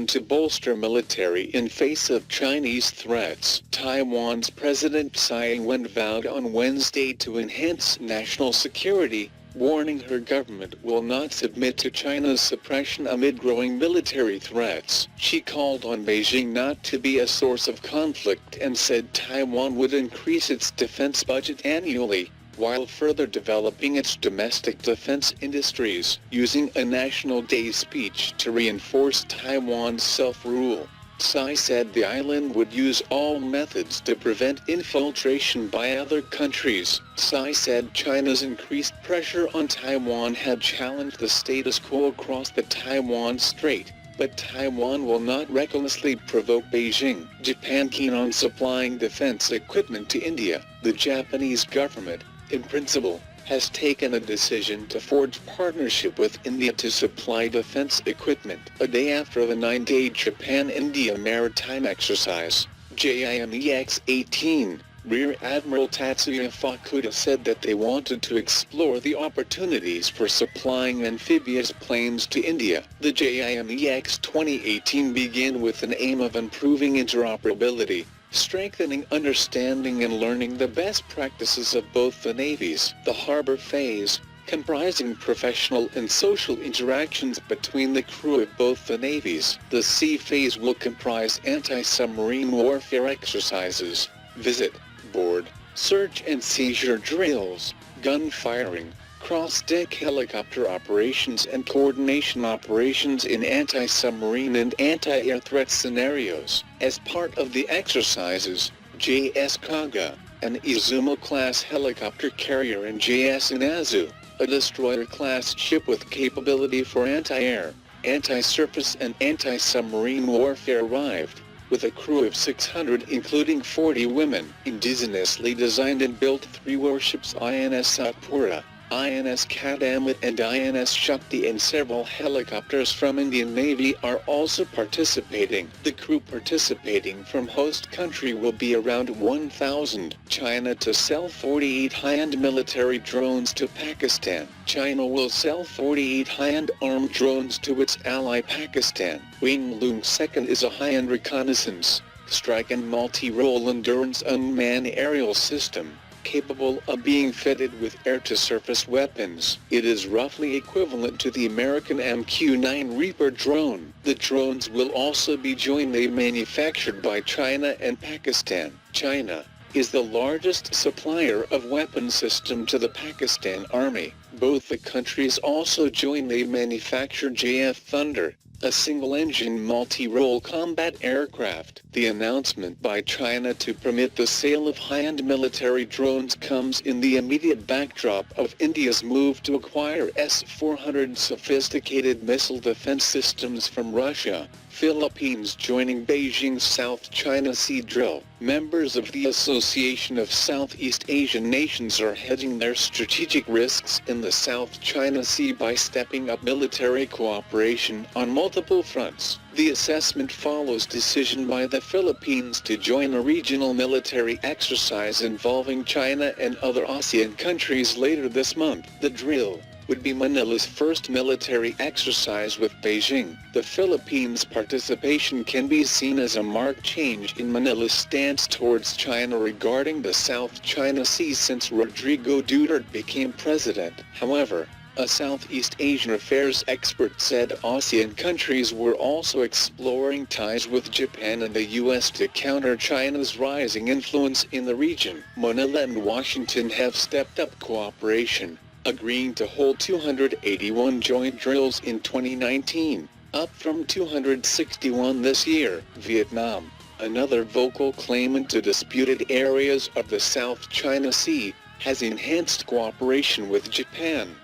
Taiwan to bolster military in face of Chinese threats. Taiwan's President Tsai Ing-wen vowed on Wednesday to enhance national security, warning her government will not submit to China's suppression amid growing military threats. She called on Beijing not to be a source of conflict and said Taiwan would increase its defense budget annually, while further developing its domestic defense industries, using a National Day speech to reinforce Taiwan's self-rule. Tsai said the island would use all methods to prevent infiltration by other countries. Tsai said China's increased pressure on Taiwan had challenged the status quo across the Taiwan Strait, but Taiwan will not recklessly provoke Beijing. Japan keen on supplying defense equipment to India. The Japanese government, in principle, has taken a decision to forge partnership with India to supply defense equipment. A day after the 9-day Japan-India maritime exercise, JIMEX-18, Rear Admiral Tatsuya Fukuda said that they wanted to explore the opportunities for supplying amphibious planes to India. The JIMEX 2018 began with an aim of improving interoperability, strengthening understanding and learning the best practices of both the navies. The harbor phase, comprising professional and social interactions between the crew of both the navies. The sea phase will comprise anti-submarine warfare exercises, visit, board, search and seizure drills, gun firing, cross-deck helicopter operations and coordination operations in anti-submarine and anti-air threat scenarios. As part of the exercises, JS Kaga, an Izumo-class helicopter carrier, and JS Inazu, a destroyer-class ship with capability for anti-air, anti-surface and anti-submarine warfare arrived, with a crew of 600 including 40 women. Indigenously designed and built 3 warships, INS Satpura, INS Kadamit and INS Shakti, and several helicopters from Indian Navy are also participating. The crew participating from host country will be around 1,000. China to sell 48 high-end military drones to Pakistan. China will sell 48 high-end armed drones to its ally Pakistan. Wing Lung 2nd is a high-end reconnaissance, strike and multi-role endurance unmanned aerial system, capable of being fitted with air-to-surface weapons. It is roughly equivalent to the American MQ-9 Reaper drone. The drones will also be jointly manufactured by China and Pakistan. China is the largest supplier of weapon system to the Pakistan Army. Both the countries also jointly manufacture JF Thunder, a single-engine multi-role combat aircraft. The announcement by China to permit the sale of high-end military drones comes in the immediate backdrop of India's move to acquire S-400 sophisticated missile defense systems from Russia. Philippines joining Beijing's South China Sea drill. Members of the Association of Southeast Asian Nations are hedging their strategic risks in the South China Sea by stepping up military cooperation on multiple fronts. The assessment follows decision by the Philippines to join a regional military exercise involving China and other ASEAN countries later this month. The drill would be Manila's first military exercise with Beijing. The Philippines' participation can be seen as a marked change in Manila's stance towards China regarding the South China Sea since Rodrigo Duterte became president. However, a Southeast Asian affairs expert said ASEAN countries were also exploring ties with Japan and the U.S. to counter China's rising influence in the region. Manila and Washington have stepped up cooperation, agreeing to hold 281 joint drills in 2019, up from 261 this year. Vietnam, another vocal claimant to disputed areas of the South China Sea, has enhanced cooperation with Japan.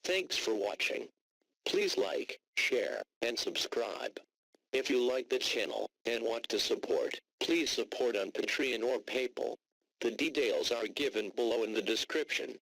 Thanks for watching. Please like, share, and subscribe. If you like the channel and want to support, please support on Patreon or PayPal. The details are given below in the description.